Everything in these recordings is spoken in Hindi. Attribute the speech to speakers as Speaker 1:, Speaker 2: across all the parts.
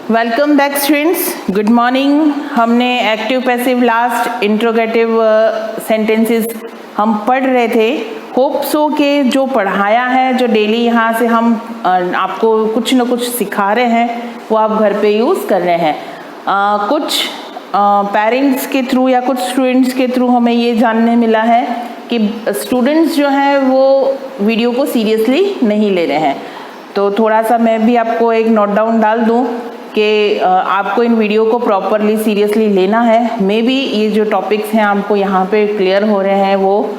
Speaker 1: Welcome back students, good morning. हमने active passive last interrogative sentences हम पढ़ रहे थे। होप सो के जो पढ़ाया है, जो डेली यहाँ से हम आपको कुछ न कुछ सिखा रहे हैं, वो आप घर पे यूज़ कर रहे हैं। कुछ पेरेंट्स के थ्रू या कुछ स्टूडेंट्स के थ्रू हमें ये जानने मिला है कि स्टूडेंट्स जो हैं वो वीडियो को सीरियसली नहीं ले रहे हैं। तो थोड़ा सा मैं भी आपको एक नोट डाउन डाल दूँ कि आपको इन वीडियो को प्रॉपरली सीरियसली लेना है। मे बी ये जो टॉपिक्स हैं आपको यहाँ पे क्लियर हो रहे हैं, वो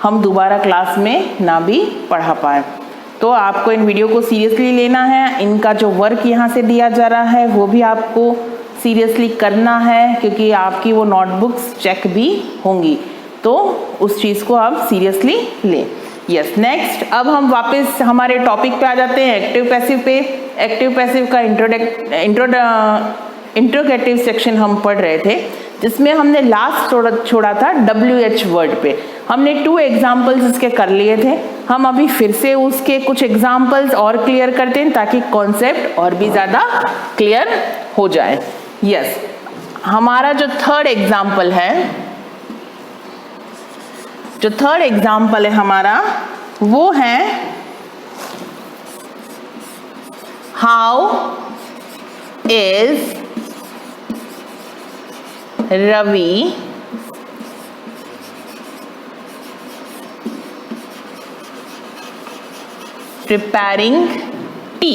Speaker 1: हम दोबारा क्लास में ना भी पढ़ा पाए। तो आपको इन वीडियो को सीरियसली लेना है। इनका जो वर्क यहाँ से दिया जा रहा है वो भी आपको सीरियसली करना है, क्योंकि आपकी वो नोटबुक्स चेक भी होंगी, तो उस चीज़ को आप सीरियसली लें। यस, नेक्स्ट अब हम वापस हमारे टॉपिक पे आ जाते हैं, एक्टिव पैसिव पे। एक्टिव पैसिव का इंट्रोगेटिव सेक्शन हम पढ़ रहे थे, जिसमें हमने लास्ट छोड़ा था WH वर्ड पे। हमने 2 एग्जाम्पल्स इसके कर लिए थे। हम अभी फिर से उसके कुछ एग्जाम्पल्स और क्लियर करते हैं ताकि कॉन्सेप्ट और भी ज़्यादा क्लियर हो जाए। यस, हमारा जो थर्ड एग्जाम्पल है हमारा, वो है how is Ravi preparing tea.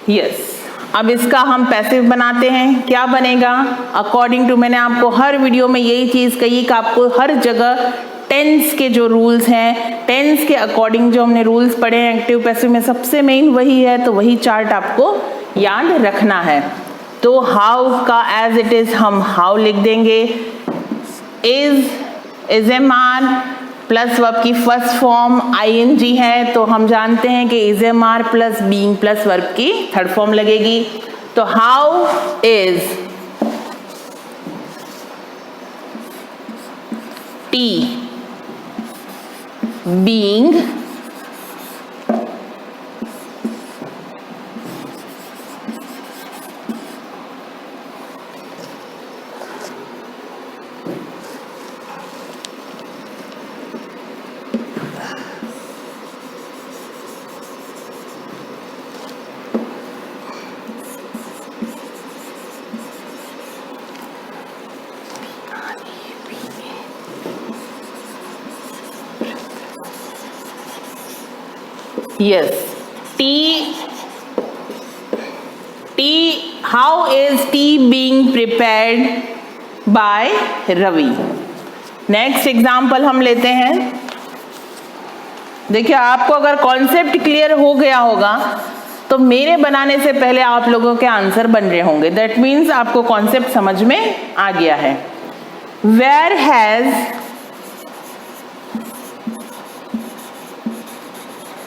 Speaker 1: Yes, अब इसका हम पैसिव बनाते हैं। क्या बनेगा? अकॉर्डिंग टू, मैंने आपको हर वीडियो में यही चीज़ कही कि आपको हर जगह टेंस के जो रूल्स हैं, टेंस के अकॉर्डिंग जो हमने रूल्स पढ़े हैं एक्टिव पैसिव में, सबसे मेन वही है। तो वही चार्ट आपको याद रखना है। तो हाउ का एज इट इज़ हम हाउ लिख देंगे। Is am are plus verb की फर्स्ट फॉर्म ING है, तो हम जानते हैं कि is am are plus being plus verb की थर्ड फॉर्म लगेगी। तो how is tea being Yes, how is tea being prepared by Ravi? Next example हम लेते हैं। देखिए, आपको अगर कॉन्सेप्ट क्लियर हो गया होगा तो मेरे बनाने से पहले आप लोगों के आंसर बन रहे होंगे। दैट मीन्स आपको कॉन्सेप्ट समझ में आ गया है। Where has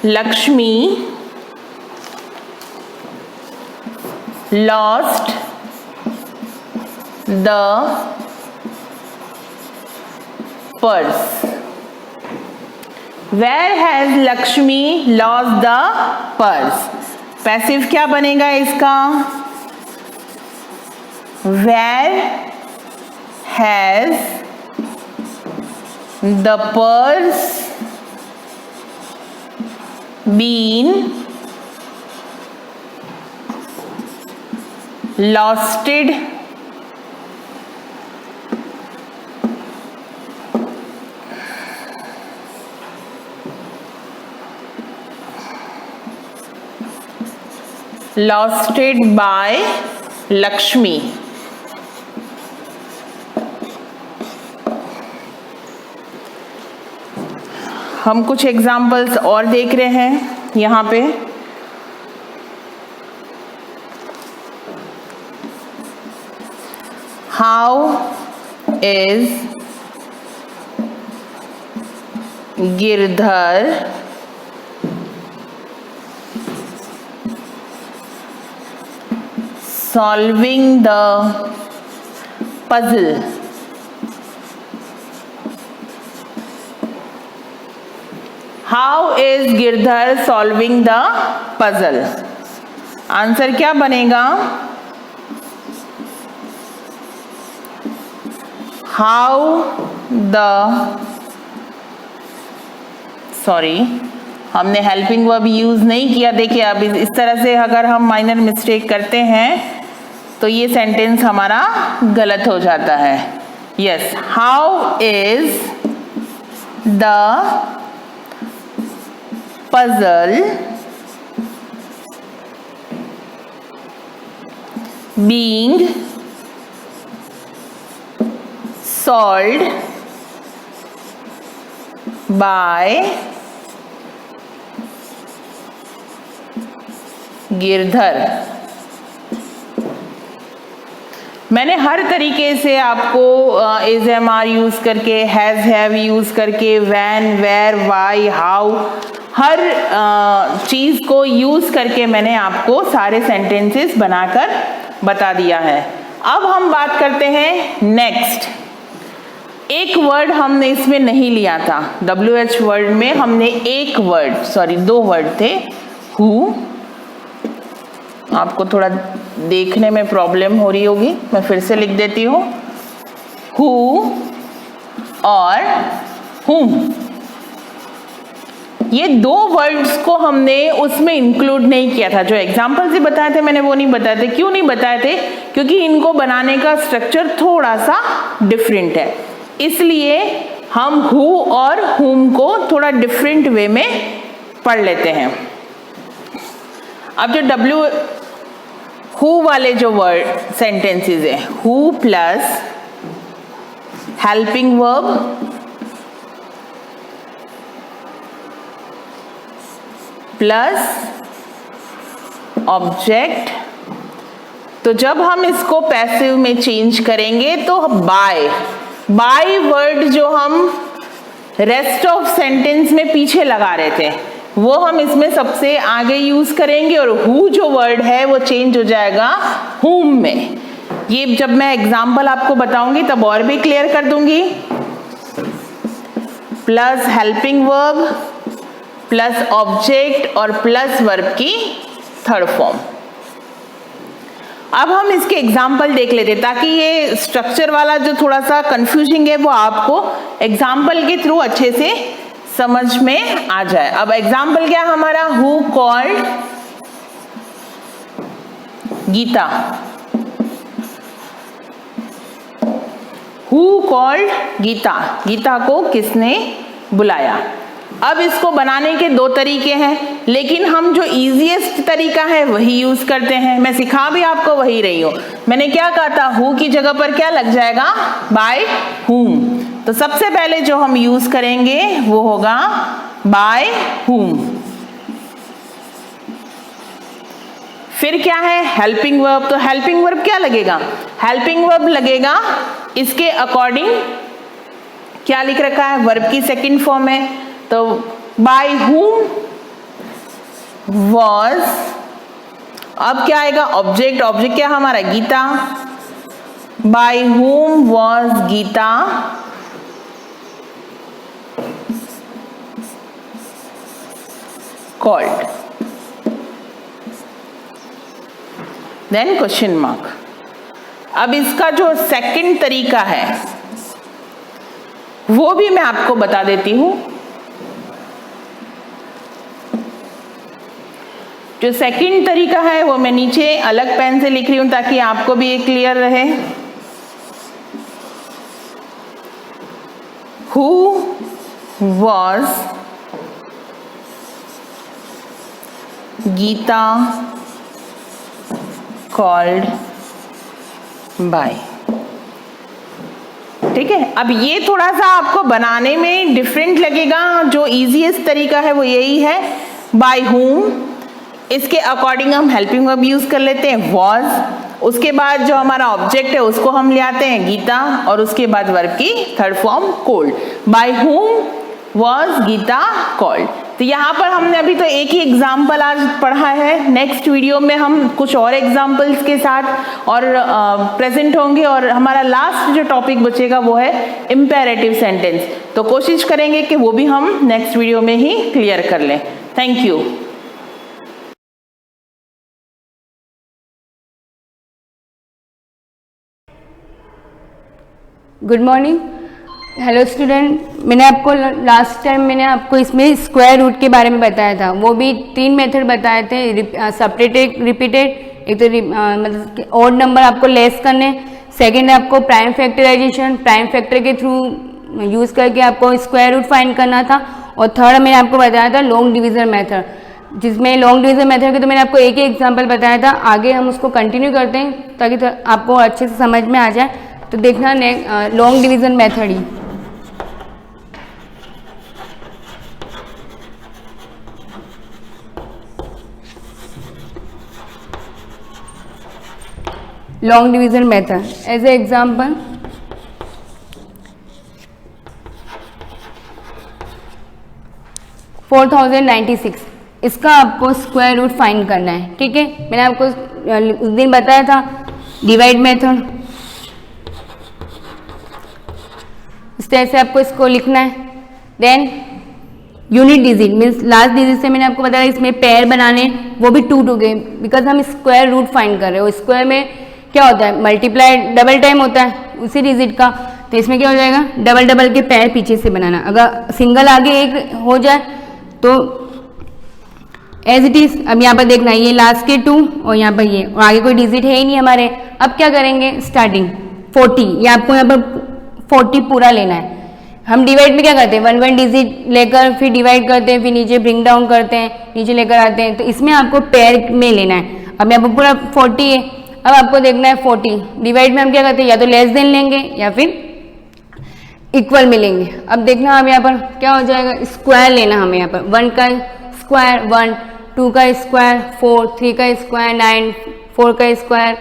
Speaker 1: Lakshmi lost the purse? Where has Lakshmi lost the purse? Passive क्या बनेगा इसका? Where has the purse been losted? Losted by Lakshmi. हम कुछ एग्जाम्पल्स और देख रहे हैं यहाँ पे। How is Girdhar solving the puzzle? How is Girdhar solving the puzzle? Answer क्या बनेगा? हाउ द, सॉरी हमने हेल्पिंग वर्ब यूज नहीं किया। देखिए अब इस तरह से अगर हम माइनर मिस्टेक करते हैं तो ये सेंटेंस हमारा गलत हो जाता है। Yes, how is the puzzle being solved by Girdhar? मैंने हर तरीके से आपको इज एम आर यूज करके, हैज हैव यूज करके, व्हेन, वेयर, वाई, हाउ, हर चीज को यूज करके मैंने आपको सारे सेंटेंसेस बनाकर बता दिया है। अब हम बात करते हैं नेक्स्ट। एक वर्ड हमने इसमें नहीं लिया था, WH वर्ड में हमने एक वर्ड, सॉरी 2 वर्ड थे, हु। आपको थोड़ा देखने में प्रॉब्लम हो रही होगी, मैं फिर से लिख देती हूँ, हु और whom। ये 2 वर्ड्स को हमने उसमें इंक्लूड नहीं किया था। जो एग्जाम्पल से बताए थे मैंने वो नहीं बताए थे। क्यों नहीं बताए थे? क्योंकि इनको बनाने का स्ट्रक्चर थोड़ा सा डिफरेंट है, इसलिए हम हु और whom को थोड़ा डिफरेंट वे में पढ़ लेते हैं। अब जो हु वाले जो वर्ड सेंटेंसेस है, who plus helping verb plus object, तो जब हम इसको पैसिव में चेंज करेंगे तो बाय वर्ड जो हम रेस्ट ऑफ सेंटेंस में पीछे लगा रहे थे वो हम इसमें सबसे आगे यूज करेंगे, और हु जो वर्ड है वो चेंज हो जाएगा whom में। ये जब मैं एग्जाम्पल आपको बताऊंगी तब और भी क्लियर कर दूंगी। Plus helping verb plus object और प्लस वर्ब की थर्ड फॉर्म। अब हम इसके एग्जाम्पल देख लेते ताकि ये स्ट्रक्चर वाला जो थोड़ा सा कंफ्यूजिंग है वो आपको एग्जाम्पल के थ्रू अच्छे से समझ में आ जाए। अब एग्जाम्पल क्या हमारा? Who called Geeta, who called Geeta, Geeta को किसने बुलाया। अब इसको बनाने के 2 तरीके हैं, लेकिन हम जो इजीएस्ट तरीका है वही यूज करते हैं। मैं सिखा भी आपको वही रही हूं। मैंने क्या कहा था? हु की जगह पर क्या लग जाएगा? By whom। तो सबसे पहले जो हम यूज करेंगे वो होगा बाय whom। फिर क्या है? Helping verb. तो हेल्पिंग वर्ब क्या लगेगा? हेल्पिंग वर्ब लगेगा इसके अकॉर्डिंग क्या लिख रखा है? वर्ब की सेकंड फॉर्म है, तो बाय whom was, अब क्या आएगा? ऑब्जेक्ट। ऑब्जेक्ट क्या हमारा? Geeta. By whom was Geeta called, then question mark. अब इसका जो सेकंड तरीका है वो भी मैं आपको बता देती हूं। जो सेकंड तरीका है वो मैं नीचे अलग पेन से लिख रही हूं ताकि आपको भी ये क्लियर रहे। Who was Geeta called by। ठीक है, अब ये थोड़ा सा आपको बनाने में डिफरेंट लगेगा। जो इजीएस्ट तरीका है वो यही है, बाय whom। इसके अकॉर्डिंग हम हेल्पिंग वर्ब यूज कर लेते हैं was। उसके बाद जो हमारा ऑब्जेक्ट है उसको हम ले आते हैं गीता, और उसके बाद वर्ब की third form called। By whom was Geeta called। तो यहाँ पर हमने अभी तो एक ही एग्जाम्पल आज पढ़ा है। नेक्स्ट वीडियो में हम कुछ और एग्जाम्पल्स के साथ और प्रेजेंट होंगे, और हमारा लास्ट जो टॉपिक बचेगा वो है इम्पेरेटिव सेंटेंस। तो कोशिश करेंगे कि वो भी हम नेक्स्ट वीडियो में ही क्लियर कर लें। Thank you.
Speaker 2: Good morning. Hello student, मैंने आपको लास्ट टाइम आपको इसमें स्क्वायर रूट के बारे में बताया था। वो भी 3 मेथड बताए थे, सेपरेटेड, रिपीटेड। एक तो मतलब ऑड नंबर आपको लेस करने, सेकंड आपको प्राइम फैक्टराइजेशन, प्राइम फैक्टर के थ्रू यूज़ करके आपको स्क्वायर रूट फाइंड करना था, और थर्ड मैंने आपको बताया था लॉन्ग डिवीजन मेथड, जिसमें लॉन्ग डिवीजन मेथड के तो मैंने आपको एक ही एग्जाम्पल बताया था। आगे हम उसको कंटिन्यू करते हैं ताकि आपको अच्छे से समझ में आ जाए। तो देखना लॉन्ग डिवीजन मेथड ही। Long division method as a example, इसका आपको स्क्वायर रूट फाइंड करना है। ठीक है, मैंने आपको उस दिन बताया था डिवाइड मेथड। इस तरह से आपको इसको लिखना है। Then unit digit means last digit से मैंने आपको बताया इसमें पेयर बनाने, वो भी 2 के, बिकॉज हम स्क्वायर रूट फाइंड कर रहे हो। स्क्वायर में क्या होता है, मल्टीप्लाई डबल टाइम होता है उसी डिजिट का, तो इसमें क्या हो जाएगा, डबल डबल के पेयर पीछे से बनाना। अगर सिंगल आगे एक हो जाए तो एज इट इज। अब यहाँ पर देखना ये लास्ट के 2 और यहाँ पर ये, और आगे कोई डिजिट है ही नहीं हमारे। अब क्या करेंगे, स्टार्टिंग 40, ये आपको यहाँ पर 40 पूरा लेना है। हम डिवाइड में क्या करते हैं, 1 डिजिट लेकर फिर डिवाइड करते हैं, फिर नीचे ब्रिंग डाउन करते हैं, नीचे लेकर आते हैं। तो इसमें आपको पेयर में लेना है। अब यहाँ पर पूरा 40 है, अब आपको देखना है 40 डिवाइड में हम क्या करते हैं, या तो लेस देन लेंगे या फिर इक्वल में लेंगे। अब देखना अब यहाँ पर क्या हो जाएगा, स्क्वायर लेना हमें। यहाँ पर 1 का स्क्वायर 1, 2 का स्क्वायर 4, 3 का स्क्वायर 9, 4 का स्क्वायर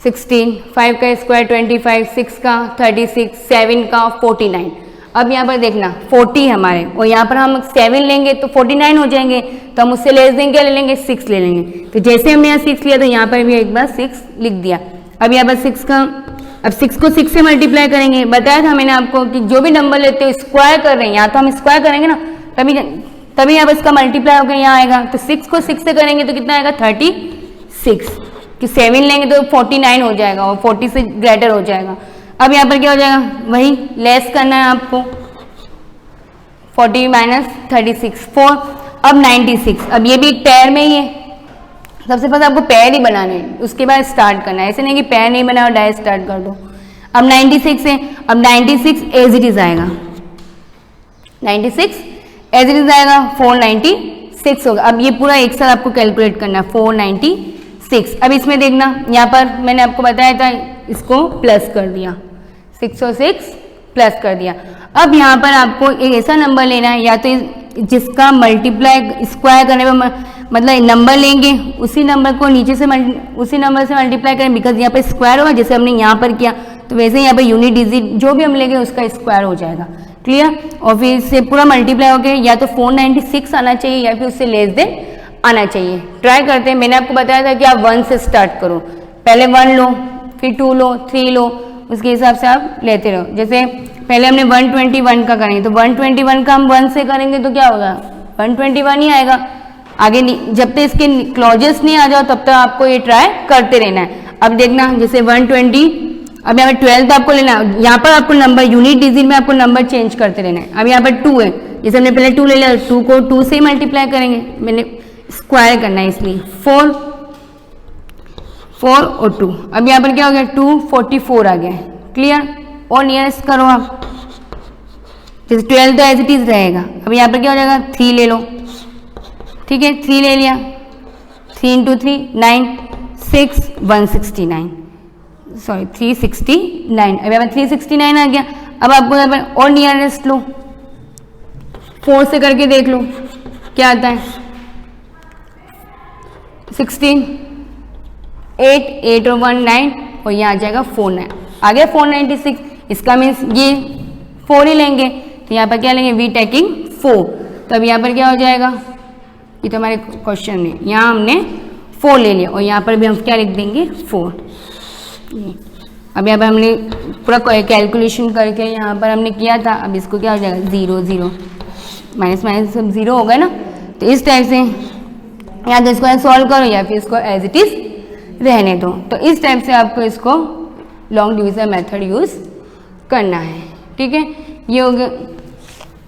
Speaker 2: 16, 5 का स्क्वायर 25, 6 का 36, 7 का 49। अब यहाँ पर देखना 40 हमारे, और यहाँ पर हम 7 लेंगे तो 49 हो जाएंगे, तो हम उससे लेस देन क्या ले लेंगे, 6 ले लेंगे। तो जैसे हमने यहाँ 6 लिया तो यहाँ पर भी एक बार 6 लिख दिया। अब यहाँ पर 6 का, अब 6 को 6 से मल्टीप्लाई करेंगे। बताया था मैंने आपको कि जो भी नंबर लेते हो स्क्वायर कर रहे हैं, या तो हम स्क्वायर करेंगे ना तभी यहाँ पर इसका मल्टीप्लाई होकर यहाँ आएगा। तो 6 को 6 से करेंगे तो कितना आएगा, 36। कि 7 लेंगे तो 49 हो जाएगा, और 40 से ग्रेटर हो जाएगा। अब यहाँ पर क्या हो जाएगा, वही लेस करना है आपको, 40 माइनस 36 4। अब 96, अब ये भी एक पेयर में ही है। सबसे पहले आपको पेयर ही बनाने हैं, उसके बाद स्टार्ट करना है। ऐसे नहीं कि पेयर नहीं बना और डायरेक्ट स्टार्ट कर दो। अब 96 है, अब 96 एज इट इज आएगा, 96 एज इट इज आएगा, 496 होगा। अब ये पूरा एक साथ आपको कैलकुलेट करना है, 496। अब इसमें देखना, यहाँ पर मैंने आपको बताया था इसको प्लस कर दिया, 606 प्लस कर दिया। अब यहाँ पर आपको एक ऐसा नंबर लेना है, या तो जिसका मल्टीप्लाई स्क्वायर करने में मतलब नंबर लेंगे, उसी नंबर को नीचे से उसी नंबर से मल्टीप्लाई करें, बिकॉज यहाँ पर स्क्वायर होगा। जैसे हमने यहाँ पर किया तो वैसे यहाँ पर यूनिट डिजिट जो भी हम लेंगे उसका स्क्वायर हो जाएगा। क्लियर, और फिर इससे पूरा मल्टीप्लाई हो गया, या तो 496 आना चाहिए या फिर उससे लेस देन आना चाहिए। ट्राई करते हैं। मैंने आपको बताया था कि आप 1 से स्टार्ट करो, पहले 1 लो, फिर 2 लो, 3 लो, उसके हिसाब से आप लेते रहो। जैसे पहले हमने 121 का करेंगे, तो 121 का हम 1 से करेंगे तो क्या होगा, 121 ही आएगा। आगे जब तक इसके क्लॉजेस नहीं आ जाओ तब तक आपको ये ट्राई करते रहना है। अब देखना, जैसे 120, अब यहाँ पर 12 आपको लेना है। यहाँ पर आपको नंबर यूनिट डिजिट में आपको नंबर चेंज करते रहना है। अब यहाँ पर 2 है, जैसे हमने पहले 2 ले लिया, 2 को 2 से मल्टीप्लाई करेंगे, मैंने स्क्वायर करना है इसलिए 4 और 2। अब यहाँ पर क्या हो गया, 244 आ गया है। क्लियर, और नियरेस्ट करो आप, जैसे 12 तो एज इट इज रहेगा। अब यहाँ पर क्या हो जाएगा, 3 ले लो, ठीक है, 3 ले लिया, 3 × 3 9, 6 169, सॉरी 369। अब यहाँ पर 369 आ गया। अब आपको यहाँ पर और नियरेस्ट लो, 4 से करके देख लो क्या आता है, 16, 8 और 1 9, और यहाँ आ जाएगा 49, आ गया 496। इसका मीन्स ये 4 ही लेंगे, तो यहाँ पर क्या लेंगे, वी टेकिंग 4। तो अब यहाँ पर क्या हो जाएगा, ये तो हमारे क्वेश्चन है, यहाँ हमने 4 ले लिया और यहाँ पर भी हम क्या लिख देंगे 4। अब यहाँ पर हमने पूरा कैलकुलेशन करके यहाँ पर हमने किया था, अब इसको क्या हो जाएगा 0 0 माइनस माइनस सब 0 होगा ना। तो इस टाइप से या तो इसको सॉल्व करो या फिर इसको एज इट इज रहने दो। तो इस टाइप से आपको इसको लॉन्ग डिवीजन मेथड यूज करना है, ठीक है। ये हो गया,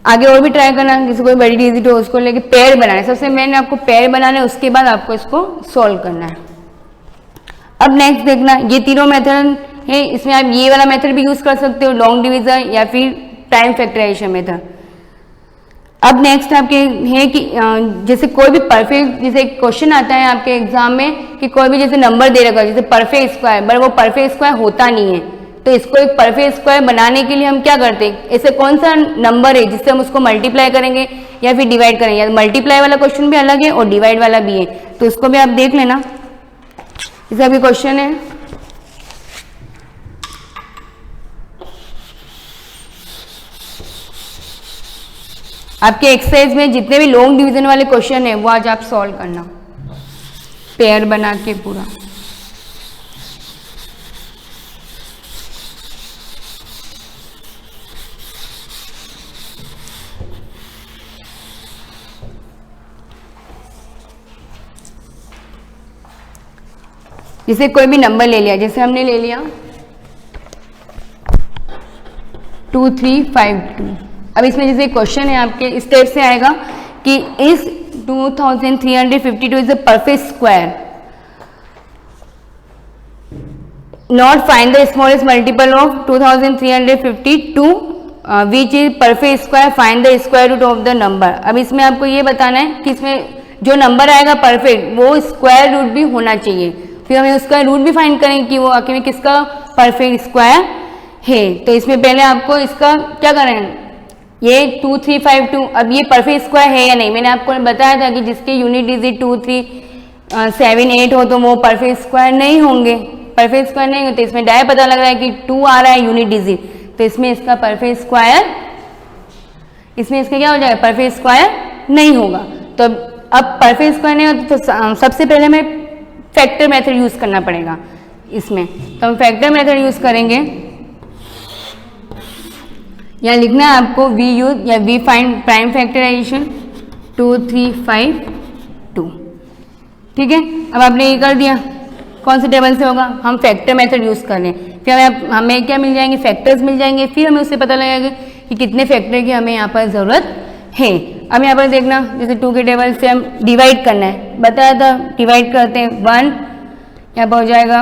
Speaker 2: आगे और भी ट्राई करना, जैसे कोई बड़ी डिजिट हो उसको लेके पेयर बनाना है, सबसे मेन आपको पेयर बनाना है, उसके बाद आपको इसको सॉल्व करना है। अब नेक्स्ट देखना, ये तीनों मेथड है, इसमें आप ये वाला मेथड भी यूज कर सकते हो, लॉन्ग डिवीजन या फिर प्राइम फैक्टराइजेशन मेथड। अब नेक्स्ट आपके है कि जैसे कोई भी परफेक्ट, जैसे क्वेश्चन आता है आपके एग्जाम में कि कोई भी जैसे नंबर दे रखा है जैसे परफेक्ट स्क्वायर, बट वो परफेक्ट स्क्वायर होता नहीं है, तो इसको एक परफेक्ट स्क्वायर बनाने के लिए हम क्या करते हैं, ऐसे कौन सा नंबर है जिससे हम उसको मल्टीप्लाई करेंगे या फिर डिवाइड करेंगे। या मल्टीप्लाई वाला क्वेश्चन भी अलग है और डिवाइड वाला भी है, तो इसको भी आप देख लेना। जैसे अभी क्वेश्चन है, आपके एक्सरसाइज में जितने भी लॉन्ग डिवीजन वाले क्वेश्चन है वो आज आप सॉल्व करना पेयर बना के पूरा। जैसे कोई भी नंबर ले लिया, जैसे हमने ले लिया 2352। अब इसमें जैसे क्वेश्चन है आपके इस टाइप से आएगा कि इस 2352 is a perfect square, not find the smallest multiple of 2352 which is perfect square, find the square root of the number. अब इसमें आपको ये बताना है कि इसमें जो नंबर आएगा परफेक्ट वो स्क्वायर रूट भी होना चाहिए, फिर हमें उसका रूट भी फाइंड करेंगे कि वो आखिर में किसका परफेक्ट स्क्वायर है। तो इसमें पहले आपको इसका क्या करना है, ये 2352, अब ये परफेक्ट स्क्वायर है या नहीं। मैंने आपको बताया था कि जिसके यूनिट डिजिट 2378 हो तो वो परफेक्ट स्क्वायर नहीं होंगे, परफेक्ट स्क्वायर नहीं होते। इसमें डायरेक्ट पता लग रहा है कि 2 आ रहा है यूनिट डिजिट, तो इसमें इसका परफेक्ट स्क्वायर, इसमें इसका क्या हो जाएगा, परफेक्ट स्क्वायर नहीं होगा। तो अब परफेक्ट स्क्वायर नहीं होता तो सबसे पहले हमें फैक्टर मेथड यूज करना पड़ेगा इसमें। तो हम फैक्टर मेथड यूज करेंगे, यहाँ लिखना है आपको वी यूज या वी फाइंड प्राइम फैक्टराइजेशन 2352, ठीक है। अब आपने ये कर दिया, कौन से टेबल से होगा, हम फैक्टर मेथड यूज कर रहे हैं, फिर हमें क्या मिल जाएंगे, फैक्टर्स मिल जाएंगे, फिर हमें उससे पता लगेगा कि कितने फैक्टर की हमें यहाँ पर जरूरत है। अब यहाँ पर देखना, जैसे 2 के टेबल से हम डिवाइड करना है, बताया था डिवाइड करते हैं 1, यहाँ पर हो जाएगा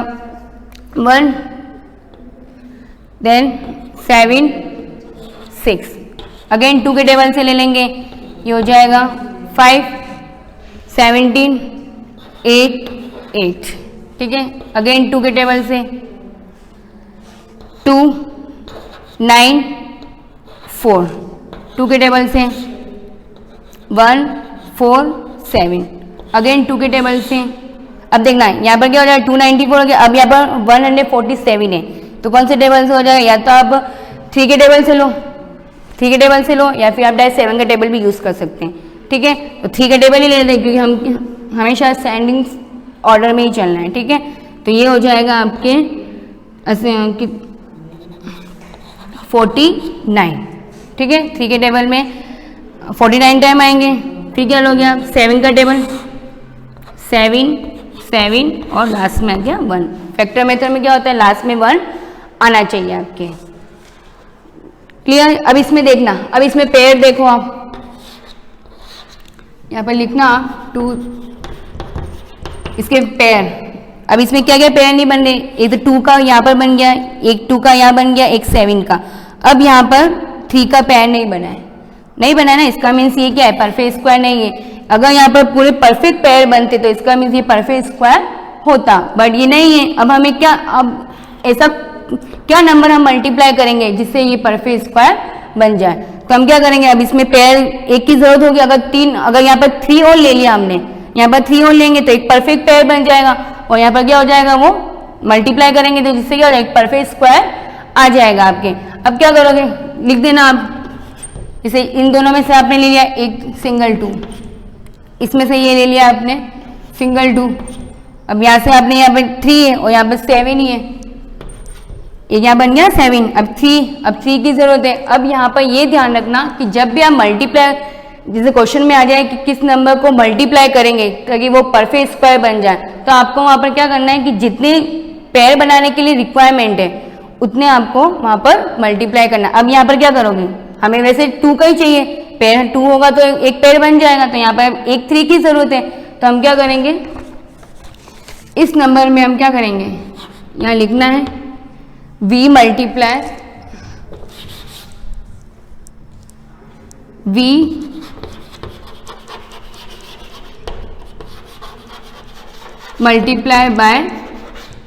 Speaker 2: 1, देन 7 6, अगेन 2 के टेबल से ले लेंगे, ये हो जाएगा 5 17 8 8, ठीक है। अगेन 2 के टेबल से 2 9 4, 2 के टेबल से 1 4 7, अगेन 2 के टेबल से। अब देखना है यहाँ पर क्या हो जाएगा 294 हो गया, अब यहाँ पर 147 है, तो कौन से टेबल से हो जाएगा, या तो आप 3 के टेबल से लो, 3 के टेबल से लो, या फिर आप डायरेक्ट 7 का टेबल भी यूज कर सकते हैं, ठीक है। तो 3 का टेबल ही ले लेते हैं क्योंकि हम हमेशा सेंडिंग ऑर्डर में ही चलना है, ठीक है। तो ये हो जाएगा आपके 49, ठीक है। 3 के टेबल में 49 टाइम आएंगे, फिर क्या लोगे आप 7 का टेबल, 7 7 और लास्ट में आ गया 1। फैक्टर मेथड में क्या होता है, लास्ट में 1 आना चाहिए आपके, क्लियर। अब इसमें देखना, अब इसमें पेयर देखो आप, यहाँ पर लिखना 2 इसके पेयर। अब इसमें क्या क्या पेयर नहीं बन रहे, एक तो 2 का यहाँ पर बन गया, एक 2 का यहाँ बन गया, एक 7 का। अब यहाँ पर 3 का पेयर नहीं बना है, नहीं बना है ना, इसका मीन्स ये क्या है, परफेक्ट स्क्वायर नहीं है। अगर यहाँ पर पूरे परफेक्ट पेयर बनते तो इसका मीन्स ये परफेक्ट स्क्वायर होता, बट ये नहीं है। अब हमें क्या, अब ऐसा क्या नंबर हम मल्टीप्लाई करेंगे जिससे ये परफेक्ट स्क्वायर बन जाए, तो हम क्या करेंगे, अब इसमें पेयर एक की जरूरत होगी। अगर यहाँ पर 3 और ले लिया हमने, यहाँ पर 3 और लेंगे तो एक परफेक्ट पेयर बन जाएगा, और यहाँ पर क्या हो जाएगा, वो मल्टीप्लाई करेंगे तो जिससे क्या हो जाएगा, एक परफेक्ट स्क्वायर आ जाएगा आपके। अब क्या करोगे, लिख देना आप, जैसे इन दोनों में से आपने ले लिया एक सिंगल 2, इसमें से ये ले लिया आपने सिंगल 2, अब यहाँ से आपने यहाँ पे 3 है और यहाँ पे 7 ही है, एक यहाँ बन गया 7, अब 3 की जरूरत है। अब यहाँ पर ये ध्यान रखना कि जब भी आप मल्टीप्लाई, जैसे क्वेश्चन में आ जाए कि किस नंबर को मल्टीप्लाई करेंगे ताकि वो परफेक्ट स्क्वायर बन जाए, तो आपको वहाँ पर क्या करना है कि जितने पेयर बनाने के लिए रिक्वायरमेंट है उतने आपको वहाँ पर मल्टीप्लाई करना। अब यहाँ पर क्या करोगे, हमें वैसे 2 का ही चाहिए, पेयर 2 होगा तो एक पेयर बन जाएगा, तो यहाँ पर एक 3 की जरूरत है, तो हम क्या करेंगे, इस नंबर में हम क्या करेंगे, यहाँ लिखना है v मल्टीप्लाई बाय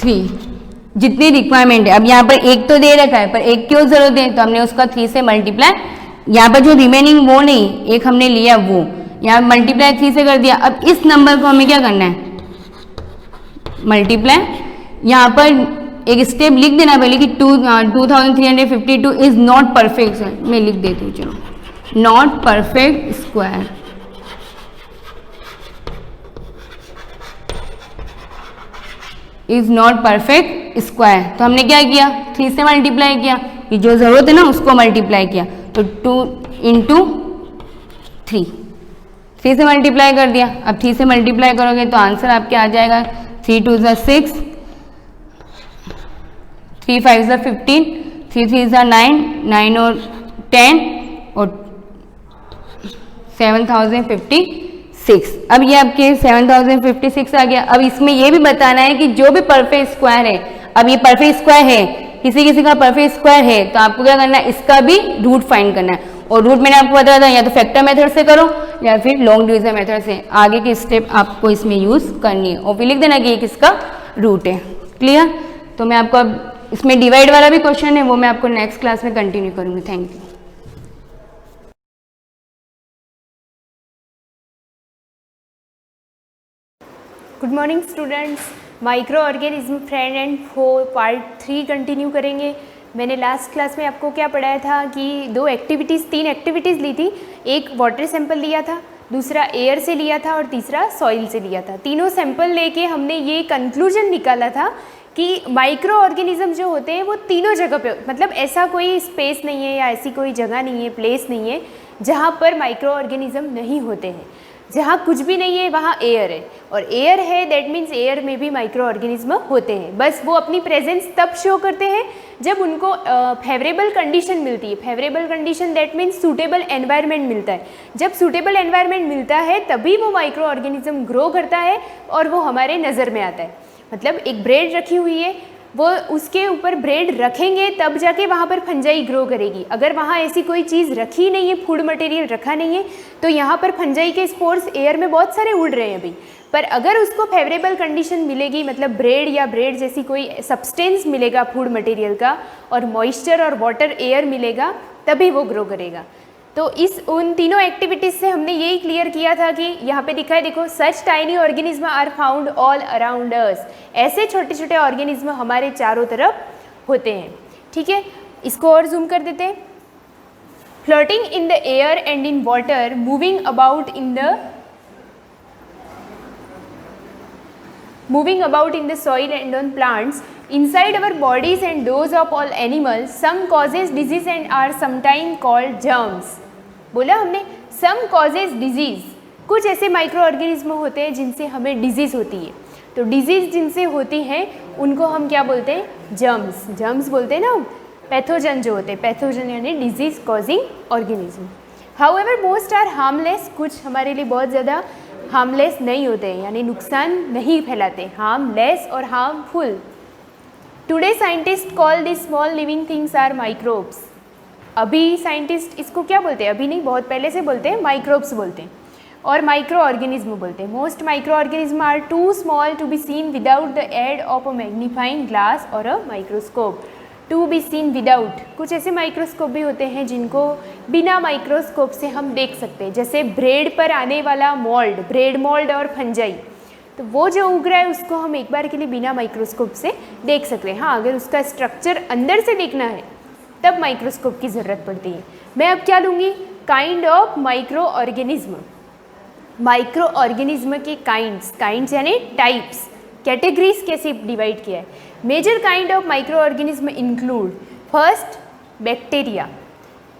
Speaker 2: 3 जितनी रिक्वायरमेंट है। अब यहाँ पर एक तो दे रखा है पर एक क्यों जरूरत है, तो हमने उसका 3 से मल्टीप्लाई, यहाँ पर जो रिमेनिंग वो नहीं, एक हमने लिया वो, यहाँ मल्टीप्लाई 3 से कर दिया। अब इस नंबर को हमें क्या करना है, मल्टीप्लाई, यहाँ पर एक स्टेप लिख देना पहले कि 2352 इज नॉट परफेक्ट, मैं लिख देती हूँ, चलो, not perfect square, is not perfect square. तो हमने क्या किया, 3 से मल्टीप्लाई किया, कि जो जरूरत है ना उसको मल्टीप्लाई किया, तो 2 × 3, 3 से मल्टीप्लाई कर दिया। अब 3 से मल्टीप्लाई करोगे तो आंसर आपके आ जाएगा 3 2 = 6, 3 5 = 15, 3 3 = 9, 9 और 10 और 7056। अब ये आपके 7056 आ गया। अब इसमें ये भी बताना है कि जो भी परफेक्ट स्क्वायर है, अब ये परफेक्ट स्क्वायर है, किसी का परफेक्ट स्क्वायर है, तो आपको क्या करना है, इसका भी रूट फाइंड करना है। और रूट मैंने आपको बताया था, या तो फैक्टर मेथड से करो या फिर लॉन्ग डिवीजन मेथड से, आगे की स्टेप आपको इसमें यूज करनी है। और फिर लिख देना कि ये किसका रूट है। क्लियर? तो मैं आपको अब इसमें डिवाइड वाला भी क्वेश्चन है, वो मैं आपको नेक्स्ट क्लास में कंटिन्यू करूंगी। Thank you.
Speaker 3: Good morning students, micro organism friend and foe part 3 continue करेंगे। मैंने लास्ट क्लास में आपको क्या पढ़ाया था कि 3 एक्टिविटीज़ ली थी। एक वाटर सैंपल लिया था, दूसरा एयर से लिया था और तीसरा सॉइल से लिया था। तीनों सैंपल लेके हमने ये कंक्लूजन निकाला था कि माइक्रो ऑर्गेनिज्म जो होते हैं वो तीनों जगह पे, मतलब ऐसा कोई स्पेस नहीं है या ऐसी कोई जगह नहीं है, प्लेस नहीं है जहाँ पर माइक्रो ऑर्गेनिज्म नहीं होते हैं। जहाँ कुछ भी नहीं है वहाँ एयर है, और एयर है दैट मीन्स एयर में भी माइक्रो ऑर्गेनिज्म होते हैं। बस वो अपनी प्रेजेंस तब शो करते हैं जब उनको फेवरेबल कंडीशन मिलती है। Favourable condition that means suitable environment मिलता है। जब सूटेबल एनवायरनमेंट मिलता है तभी वो माइक्रो ऑर्गेनिज्म ग्रो करता है और वो हमारे नज़र में आता है। मतलब एक ब्रेड रखी हुई है, वो उसके ऊपर ब्रेड रखेंगे तब जाके वहाँ पर फंजाई ग्रो करेगी। अगर वहाँ ऐसी कोई चीज़ रखी नहीं है, फूड मटेरियल रखा नहीं है, तो यहाँ पर फंजाई के स्पोर्स एयर में बहुत सारे उड़ रहे हैं अभी। पर अगर उसको फेवरेबल कंडीशन मिलेगी, मतलब ब्रेड या ब्रेड जैसी कोई सब्सटेंस मिलेगा फूड मटेरियल का, और मॉइस्चर और वाटर एयर मिलेगा, तभी वो ग्रो करेगा। तो उन तीनों एक्टिविटीज़ से हमने यही क्लियर किया था कि यहाँ पे दिखा है, देखो, such tiny organism are found all around us. ऐसे छोटे छोटे ऑर्गेनिज्म हमारे चारों तरफ होते हैं। ठीक है, इसको और जूम कर देते हैं। Floating in the air and in water, moving about in the soil and on plants, inside our bodies and those of all animals, some causes disease and are sometimes called germs। बोला हमने some causes disease, कुछ ऐसे माइक्रो ऑर्गेनिज्म होते हैं जिनसे हमें डिजीज़ होती है। तो डिजीज़ जिनसे होती हैं उनको हम क्या बोलते हैं, जर्म्स। जर्म्स बोलते हैं ना, पैथोजन जो होते हैं, पैथोजन यानी disease causing organism. However most are harmless, कुछ हमारे लिए बहुत ज़्यादा हार्मलेस नहीं होते हैं, यानी नुकसान नहीं फैलाते। हार्मलेस और harmful. Today scientist call this small living things are microbes. अभी साइंटिस्ट इसको क्या बोलते हैं, अभी नहीं, बहुत पहले से बोलते हैं, माइक्रोब्स बोलते हैं और माइक्रो ऑर्गेनिज्म बोलते हैं। Most micro organism are too small to be seen without the aid of a magnifying glass और a microscope. To be seen without, कुछ ऐसे माइक्रोस्कोप भी होते हैं जिनको बिना माइक्रोस्कोप से हम देख सकते हैं, जैसे ब्रेड पर आने वाला मोल्ड, ब्रेड मोल्ड और फंजाई, तो वो जो उग रहा है उसको हम एक बार के लिए बिना माइक्रोस्कोप से देख सकते हैं। हाँ, अगर उसका स्ट्रक्चर अंदर से देखना है तब माइक्रोस्कोप की ज़रूरत पड़ती है। मैं अब क्या लूँगी, kind of micro organism. Micro organism के काइंड्स यानी टाइप्स, कैटेगरीज कैसे डिवाइड किया है। Major kind of micro organism include, first bacteria.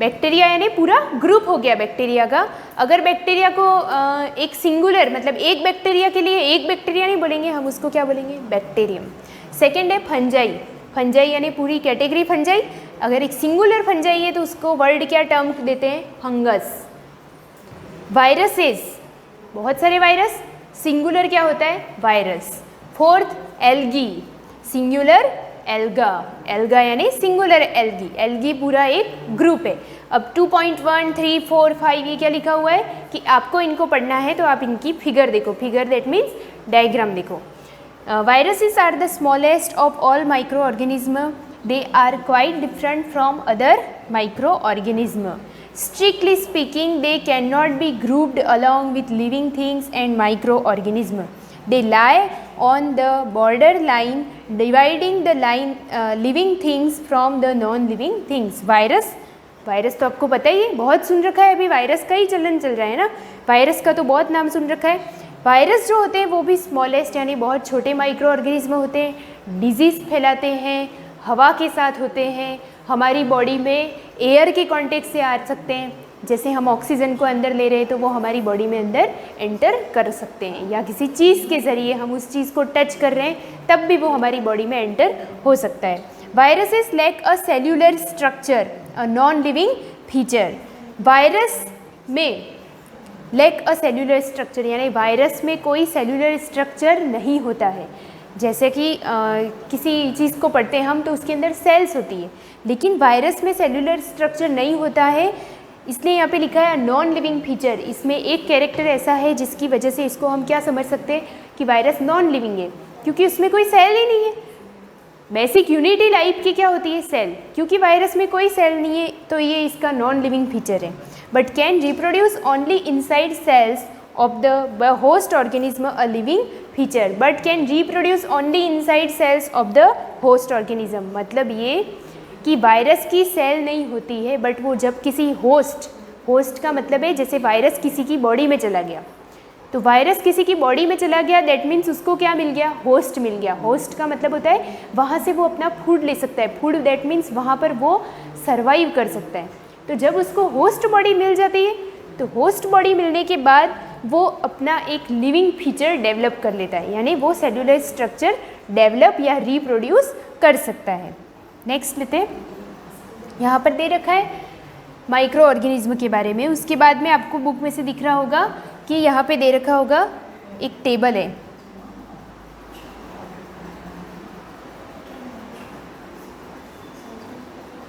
Speaker 3: Bacteria यानी पूरा ग्रुप हो गया बैक्टीरिया का। अगर बैक्टीरिया को एक सिंगुलर मतलब एक बैक्टीरिया के लिए एक बैक्टीरिया नहीं बोलेंगे, हम उसको क्या बोलेंगे, बैक्टीरियम। सेकेंड है फंजाई। फंजाई यानी पूरी कैटेगरी फंजाई। अगर एक सिंगुलर फंजाई है तो उसको वर्ड क्या टर्म देते हैं, फंगस। वायरसेस, बहुत सारे वायरस, सिंगुलर क्या होता है, virus. Fourth algae, singular alga. Alga यानी सिंगुलर एल्गी। एल्गी पूरा एक ग्रुप है। अब 2.1, 3, 4, 5 ये क्या लिखा हुआ है कि आपको इनको पढ़ना है तो आप इनकी फिगर देखो। फिगर दैट मीन्स डायग्राम देखो। Viruses are the smallest of all micro organism. They are quite different from other micro organism. Strictly speaking, they cannot be grouped along with living things and microorganisms. They lie on the border line, dividing the living things from the non-living things. Virus तो आपको पता ही है, बहुत सुन रखा है, अभी वायरस का ही चलन चल रहा है ना, वायरस का तो बहुत नाम सुन रखा है। वायरस जो होते हैं वो भी स्मॉलेस्ट यानी बहुत छोटे माइक्रो ऑर्गेनिज्म होते हैं। डिजीज़ फैलाते हैं, हवा के साथ होते हैं, हमारी बॉडी में एयर के कांटेक्ट से आ सकते हैं। जैसे हम ऑक्सीजन को अंदर ले रहे हैं तो वो हमारी बॉडी में अंदर एंटर कर सकते हैं, या किसी चीज़ के ज़रिए हम उस चीज़ को टच कर रहे हैं तब भी वो हमारी बॉडी में एंटर हो सकता है। Viruses lack a cellular structure, a non living feature. Virus में लैक अ सेल्यूलर स्ट्रक्चर यानी वायरस में कोई सेल्यूलर स्ट्रक्चर नहीं होता है। जैसे कि किसी चीज़ को पढ़ते हैं हम तो उसके अंदर सेल्स होती है, लेकिन वायरस में सेल्यूलर स्ट्रक्चर नहीं होता है, इसलिए यहाँ पे लिखा है नॉन लिविंग फीचर। इसमें एक कैरेक्टर ऐसा है जिसकी वजह से इसको हम क्या समझ सकते हैं कि वायरस नॉन लिविंग है, क्योंकि उसमें कोई सेल ही नहीं है। बेसिक यूनिटी लाइफ की क्या होती है, सेल, क्योंकि वायरस में कोई सेल नहीं है तो ये इसका नॉन लिविंग फीचर है। But can reproduce only inside cells of the host organism, a living feature, but can reproduce only inside cells of the host organism। मतलब ये कि वायरस की सेल नहीं होती है, बट वो जब किसी होस्ट का मतलब है जैसे वायरस किसी की बॉडी में चला गया, तो वायरस किसी की बॉडी में चला गया दैट मीन्स उसको क्या मिल गया, होस्ट मिल गया। होस्ट का मतलब होता है वहाँ से वो अपना फूड ले सकता है। फूड दैट मीन्स वहाँ पर वो सर्वाइव कर सकता है। तो जब उसको होस्ट बॉडी मिल जाती है तो होस्ट बॉडी मिलने के बाद वो अपना एक लिविंग फीचर डेवलप कर लेता है, यानी वो सेल्यूलर स्ट्रक्चर डेवलप या रिप्रोड्यूस कर सकता है। नेक्स्ट लेते हैं, यहाँ पर दे रखा है माइक्रो ऑर्गेनिज्म के बारे में। उसके बाद में आपको बुक में से दिख रहा होगा कि यहाँ पे दे रखा होगा एक टेबल है,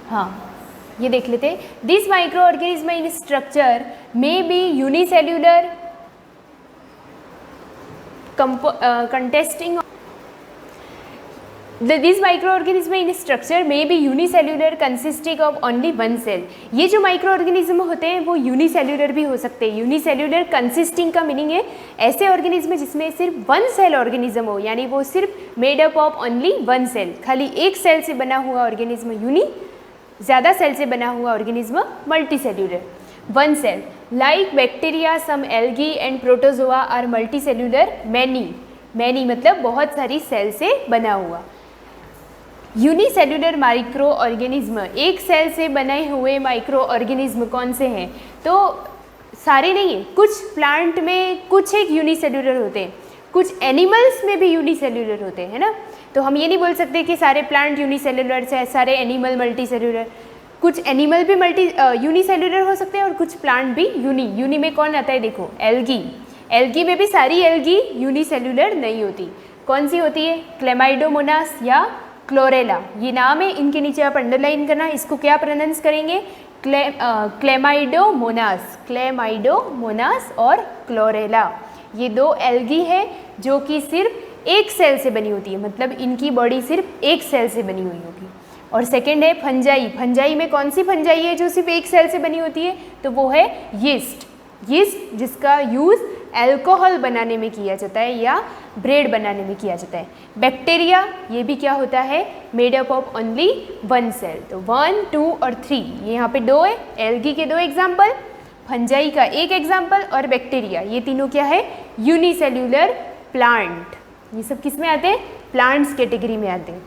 Speaker 3: हाँ ये देख लेते हैं। This micro organism in structure may be unicellular contesting this micro organism in structure may be unicellular consisting of only one cell. ये जो माइक्रो ऑर्गेनिज्म होते हैं वो यूनिसेल्यूलर भी हो सकते हैं। यूनिसेल्यूलर कंसिस्टिंग का मीनिंग है ऐसे ऑर्गेनिज्म जिसमें सिर्फ वन सेल ऑर्गेनिज्म हो, यानी वो सिर्फ made up of only one cell, खाली एक सेल से बना हुआ ऑर्गेनिज्म यूनि, ज़्यादा सेल से बना हुआ organism multi cellular. One cell like bacteria, some algae and protozoa are multi cellular. Many मतलब बहुत सारी सेल से बना हुआ। यूनिसेल्यूलर माइक्रो ऑर्गेनिज्म, एक सेल से बने हुए माइक्रो ऑर्गेनिज्म कौन से हैं, तो सारे नहीं है, कुछ प्लांट में कुछ एक यूनिसेल्यूलर होते हैं, कुछ एनिमल्स में भी यूनिसेल्यूलर होते हैं, है ना। तो हम ये नहीं बोल सकते कि सारे प्लांट यूनिसेल्यूलर से सारे एनिमल मल्टी सेल्यूलर। कुछ एनिमल भी यूनिसेल्यूलर हो सकते हैं और कुछ प्लांट भी यूनी में कौन आता है, देखो एल्गी में भी सारी एल्गी यूनिसेल्यूलर नहीं होती। कौन सी होती है, क्लेमाइडोमोनास या क्लोरेला, ये नाम है, इनके नीचे आप अंडरलाइन करना। इसको क्या प्रोनाउंस करेंगे, क्लेमाइडोमोनास और क्लोरेला। ये दो एल्गी है जो कि सिर्फ एक सेल से बनी होती है, मतलब इनकी बॉडी सिर्फ एक सेल से बनी हुई होगी। और सेकेंड है फंजाई में कौन सी फंजाई है जो सिर्फ एक सेल से बनी होती है, तो वो है यीस्ट जिसका यूज़ अल्कोहल बनाने में किया जाता है या ब्रेड बनाने में किया जाता है। बैक्टीरिया ये भी क्या होता है, made up of only one cell. तो 1, 2 और 3 ये यहाँ पे दो है, एल्गी के दो एग्जाम्पल। फंजाई का एक एग्जाम्पल, और बैक्टीरिया, ये तीनों क्या है, यूनिसेल्यूलर प्लांट। ये सब किस में आते हैं, प्लांट्स कैटेगरी में आते हैं।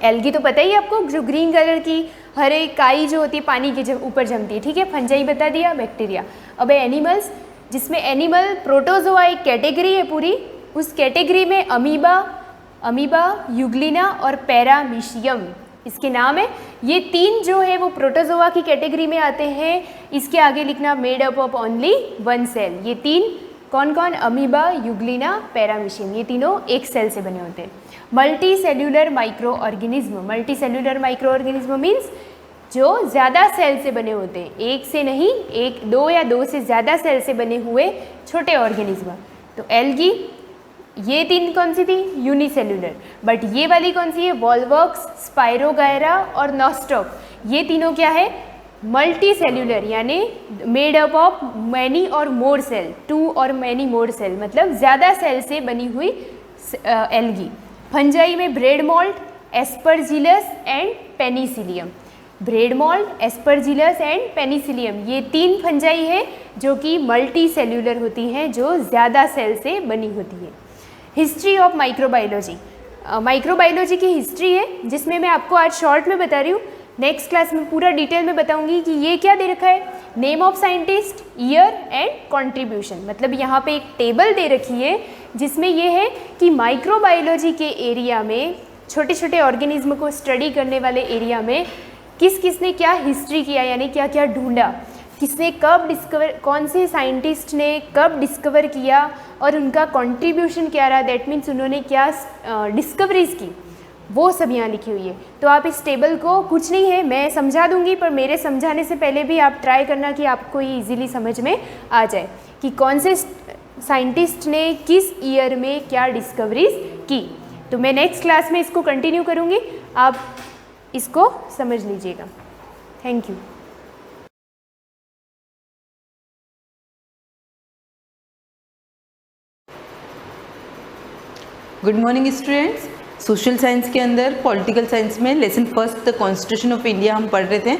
Speaker 3: एल्गी तो पता ही है आपको, जो ग्रीन कलर की हरे काई जो होती है पानी के ऊपर जमती है, ठीक है। फंजाई बता दिया, बैक्टीरिया। अब एनिमल्स, जिसमें एनिमल प्रोटोजोआ एक कैटेगरी है पूरी, उस कैटेगरी में अमीबा, यूग्लिना और पैरामीशियम इसके नाम है। ये तीन जो है वो प्रोटोजोआ की कैटेगरी में आते हैं। इसके आगे लिखना made up of only one cell. ये तीन कौन कौन, अमीबा, यूग्लिना, पैरामीशियम, ये तीनों एक सेल से बने होते हैं। Multi cellular micro organism, multi cellular micro organism means जो ज़्यादा सेल से बने होते हैं, एक से नहीं, एक, दो या दो से ज़्यादा सेल से बने हुए छोटे ऑर्गेनिज्म। तो एल्गी, ये तीन कौन सी थी, यूनिसेल्यूलर। बट ये वाली कौन सी है, वॉल्वॉक्स, स्पाइरोगायरा और नॉस्टॉक, ये तीनों क्या है, मल्टी सेल्यूलर, यानी मेड अप ऑफ मैनी और मोर सेल, 2 और मैनी मोर सेल, मतलब ज़्यादा सेल से बनी हुई एल्गी। फंजाई में bread mould, Aspergillus and Penicillium. Bread mould, Aspergillus and Penicillium, ये तीन फंजाई है जो कि मल्टी सेल्यूलर होती हैं, जो ज़्यादा सेल से बनी होती है। हिस्ट्री ऑफ माइक्रोबायोलॉजी, माइक्रोबायोलॉजी की हिस्ट्री है जिसमें मैं आपको आज शॉर्ट में बता रही हूँ। नेक्स्ट क्लास में पूरा डिटेल में बताऊंगी कि ये क्या दे रखा है, name of scientist, year and contribution. मतलब यहाँ पे एक टेबल दे रखी है जिसमें ये है कि माइक्रोबायोलॉजी के एरिया में, छोटे छोटे ऑर्गेनिज्म को स्टडी करने वाले एरिया में किस किसने क्या हिस्ट्री किया, यानी क्या क्या ढूंढा, किसने कब डिस्कवर, कौन से साइंटिस्ट ने कब डिस्कवर किया और उनका कंट्रीब्यूशन क्या रहा, दैट मीन्स उन्होंने क्या डिस्कवरीज की, वो सब यहाँ लिखी हुई है। तो आप इस टेबल को, कुछ नहीं है, मैं समझा दूंगी, पर मेरे समझाने से पहले भी आप ट्राई करना कि आपको ये इजीली समझ में आ जाए कि कौन से साइंटिस्ट ने किस ईयर में क्या डिस्कवरीज की। तो मैं नेक्स्ट क्लास में इसको कंटिन्यू करूँगी, आप इसको समझ लीजिएगा। Thank you.
Speaker 4: Good morning students. Social science के अंदर पॉलिटिकल साइंस में lesson first the constitution of India हम पढ़ रहे थे।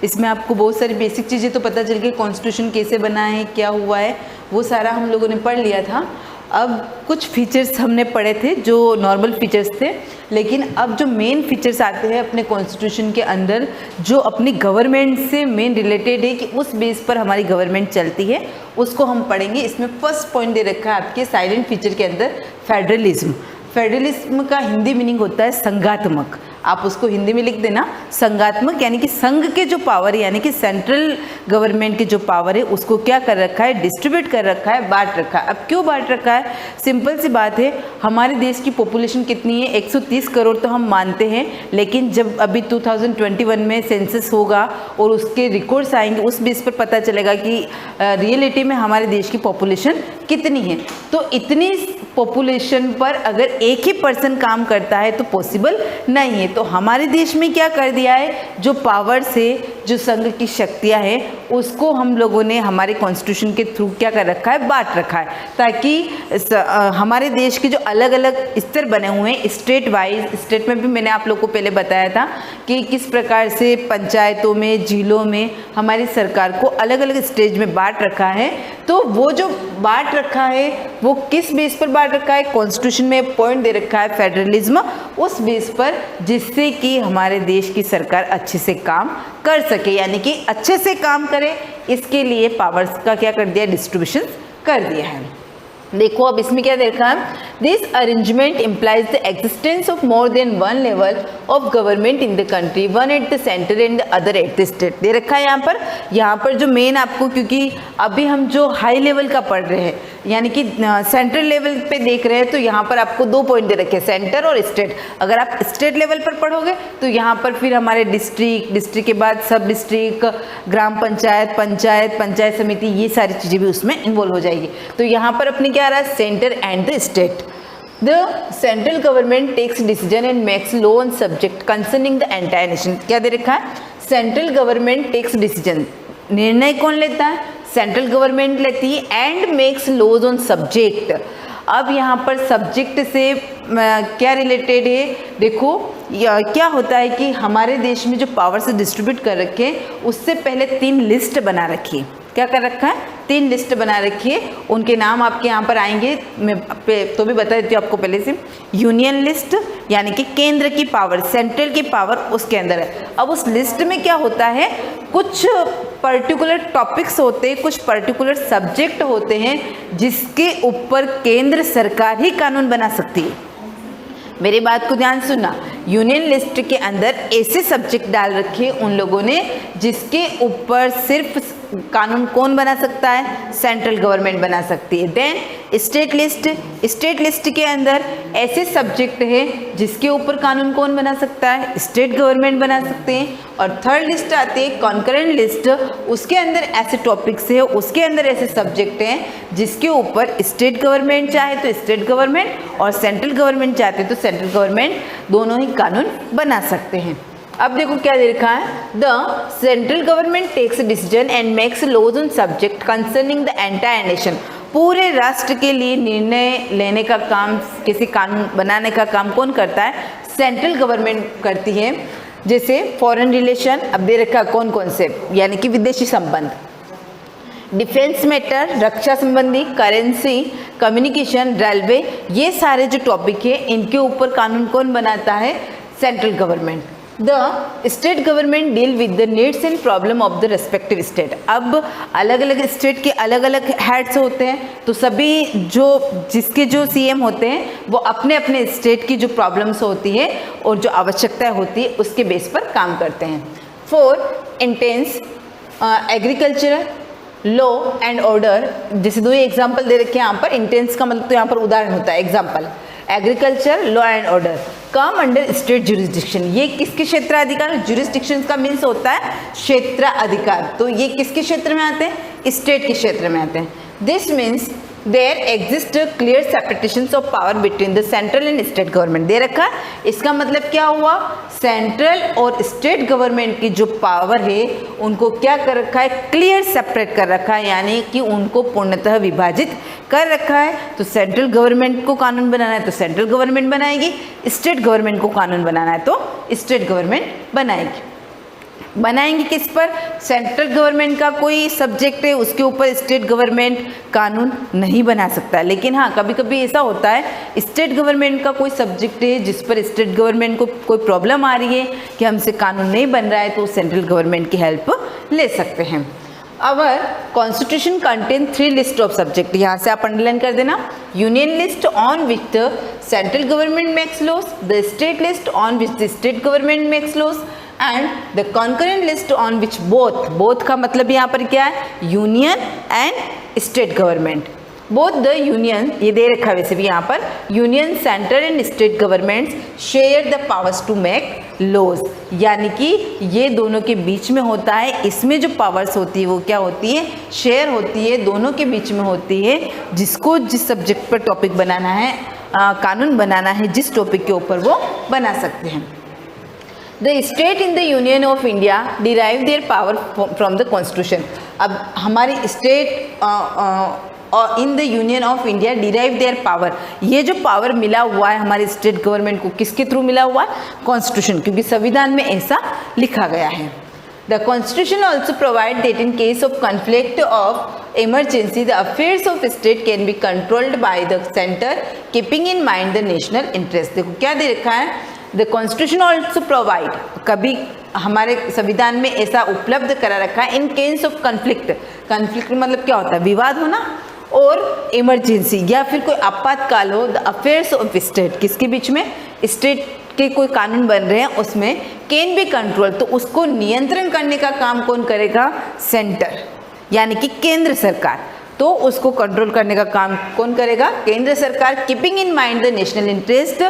Speaker 4: इसमें आपको बहुत सारी बेसिक चीज़ें तो पता चल गई, कॉन्स्टिट्यूशन कैसे बना है, क्या हुआ है, वो सारा हम लोगों ने पढ़ लिया था। अब कुछ फीचर्स हमने पढ़े थे जो नॉर्मल फीचर्स थे, लेकिन अब जो मेन फीचर्स आते हैं अपने कॉन्स्टिट्यूशन के अंदर, जो अपनी गवर्नमेंट से मेन रिलेटेड है कि उस बेस पर हमारी गवर्नमेंट चलती है, उसको हम पढ़ेंगे। इसमें फर्स्ट पॉइंट दे रखा है आपके साइलेंट फीचर के अंदर, फेडरलिज्म। फेडरलिज्म का हिंदी मीनिंग होता है संघात्मक। आप उसको हिंदी में लिख देना, संघात्मक, यानी कि संघ के जो पावर है, यानी कि सेंट्रल गवर्नमेंट की जो पावर है, उसको क्या कर रखा है, डिस्ट्रीब्यूट कर रखा है, बांट रखा है। अब क्यों बांट रखा है, सिंपल सी बात है, हमारे देश की पॉपुलेशन कितनी है, 130 करोड़ तो हम मानते हैं, लेकिन जब अभी 2021 में सेंसस होगा और उसके रिकॉर्ड्स आएंगे, उस बेस पर पता चलेगा कि रियलिटी में हमारे देश की पॉपुलेशन कितनी है। तो इतनी पॉपुलेशन पर अगर एक ही पर्सन काम करता है तो पॉसिबल नहीं है। तो हमारे देश में क्या कर दिया है, जो पावर से, जो संघ की शक्तियां हैं, उसको हम लोगों ने हमारे कॉन्स्टिट्यूशन के थ्रू क्या कर रखा है, बांट रखा है, ताकि हमारे देश के जो अलग अलग स्तर बने हुए हैं, स्टेट वाइज, स्टेट में भी मैंने आप लोग को पहले बताया था कि किस प्रकार से पंचायतों में, जिलों में हमारी सरकार को अलग अलग स्टेज में बांट रखा है। तो वो जो बांट रखा है वो किस बेस पर बांट रखा है, कॉन्स्टिट्यूशन में पॉइंट दे रखा है फेडरलिज्म, उस बेस पर, जिससे कि हमारे देश की सरकार अच्छे से काम कर सके, यानी कि अच्छे से काम करे, इसके लिए पावर्स का क्या कर दिया, डिस्ट्रीब्यूशन कर दिया है। देखो अब इसमें क्या देखा है, this arrangement implies the existence of more than one level of government in the country, one at the centre and the other at the state. दे रखा है यहाँ पर जो मेन आपको, क्योंकि अभी हम जो हाई लेवल का पढ़ रहे हैं, यानी कि सेंट्रल लेवल पे देख रहे हैं, तो यहाँ पर आपको 2 पॉइंट दे रखे हैं, सेंटर और स्टेट। अगर आप स्टेट लेवल पर पढ़ोगे तो यहाँ पर फिर हमारे डिस्ट्रिक्ट के बाद सब डिस्ट्रिक्ट, ग्राम पंचायत, पंचायत समिति, ये सारी चीज़ें भी उसमें इन्वॉल्व हो जाएगी। तो यहाँ पर अपने क्या आ रहा है, centre and the state. The central government takes decision and makes law on subject concerning the entire nation। क्या दे रखा है, सेंट्रल गवर्नमेंट टेक्स डिसीजन, निर्णय कौन लेता है, सेंट्रल गवर्नमेंट लेती है, and makes laws on subject. अब यहाँ पर सब्जेक्ट से क्या रिलेटेड है, देखो क्या होता है कि हमारे देश में जो पावर से डिस्ट्रीब्यूट कर रखे, उससे पहले 3 लिस्ट बना रखी है। क्या कर रखा है, 3 लिस्ट बना रखी है। उनके नाम आपके यहाँ पर आएंगे, मैं तो भी बता देती हूँ आपको पहले से। यूनियन लिस्ट यानी कि केंद्र की पावर, सेंट्रल की पावर उसके अंदर है। अब उस लिस्ट में क्या होता है, कुछ पर्टिकुलर टॉपिक्स होते हैं, कुछ पर्टिकुलर सब्जेक्ट होते हैं जिसके ऊपर केंद्र सरकार ही कानून बना सकती है। मेरी बात को ध्यान से सुनना, यूनियन लिस्ट के अंदर ऐसे सब्जेक्ट डाल रखे उन लोगों ने जिसके ऊपर सिर्फ कानून कौन बना सकता है, सेंट्रल गवर्नमेंट बना सकती है। Then state list, state list के अंदर ऐसे सब्जेक्ट है जिसके ऊपर कानून कौन बना सकता है, स्टेट गवर्नमेंट बना सकते हैं। और थर्ड लिस्ट आती है कॉन्करेंट लिस्ट, उसके अंदर ऐसे टॉपिक्स है, उसके अंदर ऐसे सब्जेक्ट हैं जिसके ऊपर स्टेट गवर्नमेंट चाहे तो स्टेट गवर्नमेंट और सेंट्रल गवर्नमेंट चाहते तो सेंट्रल गवर्नमेंट दोनों ही कानून बना सकते हैं। अब देखो क्या दे रखा है, the central government takes decision and makes laws on subject concerning the entire nation. पूरे राष्ट्र के लिए निर्णय लेने का काम, किसी कानून बनाने का काम कौन करता है, सेंट्रल गवर्नमेंट करती है। जैसे फॉरेन रिलेशन, अब दे रखा कौन कौन से, यानी कि विदेशी संबंध, डिफेंस मैटर रक्षा संबंधी, करेंसी, कम्युनिकेशन, रेलवे, ये सारे जो टॉपिक है इनके ऊपर कानून कौन बनाता है, central government. The state government deal with the needs and problem of the respective state. अब अलग अलग स्टेट के अलग अलग हेड्स होते हैं, तो सभी जिसके जो सीएम होते हैं वो अपने अपने स्टेट की जो प्रॉब्लम्स होती है और जो आवश्यकताएं होती है उसके बेस पर काम करते हैं। 4 intense agriculture, law and order, जैसे 2 एग्जाम्पल दे रखे हैं यहाँ पर। इंटेंस का मतलब तो यहाँ पर उदाहरण होता है, example. Agriculture, law and order come under state jurisdiction, ये किसके क्षेत्राधिकार, जुरिस्डिक्शन का मीन्स होता है क्षेत्राधिकार, तो ये किसके क्षेत्र में आते हैं, स्टेट के क्षेत्र में आते हैं। This means there exist clear separation of power between the central and state government. दे रखा है, इसका मतलब क्या हुआ, सेंट्रल और स्टेट गवर्नमेंट की जो पावर है उनको क्या कर रखा है, क्लियर सेपरेट कर रखा है, यानी कि उनको पूर्णतः विभाजित कर रखा है। तो सेंट्रल गवर्नमेंट को कानून बनाना है तो सेंट्रल गवर्नमेंट बनाएगी, स्टेट गवर्नमेंट को कानून बनाना है तो स्टेट गवर्नमेंट बनाएगी। बनाएंगे किस पर, सेंट्रल गवर्नमेंट का कोई सब्जेक्ट है उसके ऊपर स्टेट गवर्नमेंट कानून नहीं बना सकता। लेकिन हाँ, कभी कभी ऐसा होता है स्टेट गवर्नमेंट का कोई सब्जेक्ट है जिस पर स्टेट गवर्नमेंट को कोई प्रॉब्लम आ रही है कि हमसे कानून नहीं बन रहा है, तो सेंट्रल गवर्नमेंट की हेल्प ले सकते हैं। Our constitution contain 3 list of subject, यहाँ से आप अंडरलाइन कर देना। Union list on which the central government makes laws, the state list on which the state government makes laws and the concurrent list on which both का मतलब यहाँ पर क्या है, union and state government. Both the union, ये दे रखा है वैसे भी यहाँ पर, union, central and state governments share the powers to make laws, यानी कि ये दोनों के बीच में होता है। इसमें जो पावर्स होती है वो क्या होती है, शेयर होती है, दोनों के बीच में होती है। जिसको जिस सब्जेक्ट पर टॉपिक बनाना है, कानून बनाना है, जिस टॉपिक के ऊपर वो बना सकते हैं। The state in the Union of India derive their power from the Constitution। अब हमारी state in the union of India derive their power, ये जो पावर मिला हुआ है हमारे स्टेट गवर्नमेंट को किसके थ्रू मिला हुआ है, कॉन्स्टिट्यूशन, क्योंकि संविधान में ऐसा लिखा गया है। The Constitution also provides that in case of conflict of emergency, the affairs of state can be controlled by the center, keeping in mind the national interest। देखो क्या दे रखा है, द कॉन्स्टिट्यूशन ऑल्सो प्रोवाइड, कभी हमारे संविधान में ऐसा उपलब्ध करा रखा है, in case of conflict, conflict मतलब क्या होता है, विवाद होना, और इमरजेंसी या फिर कोई आपातकाल हो, द अफेयर्स ऑफ स्टेट, किसके बीच में, स्टेट के कोई कानून बन रहे हैं उसमें कैन बी कंट्रोल, तो उसको नियंत्रण करने का काम कौन करेगा, सेंटर यानी कि केंद्र सरकार, तो उसको कंट्रोल करने का काम कौन करेगा, केंद्र सरकार। Keeping in mind the national interest,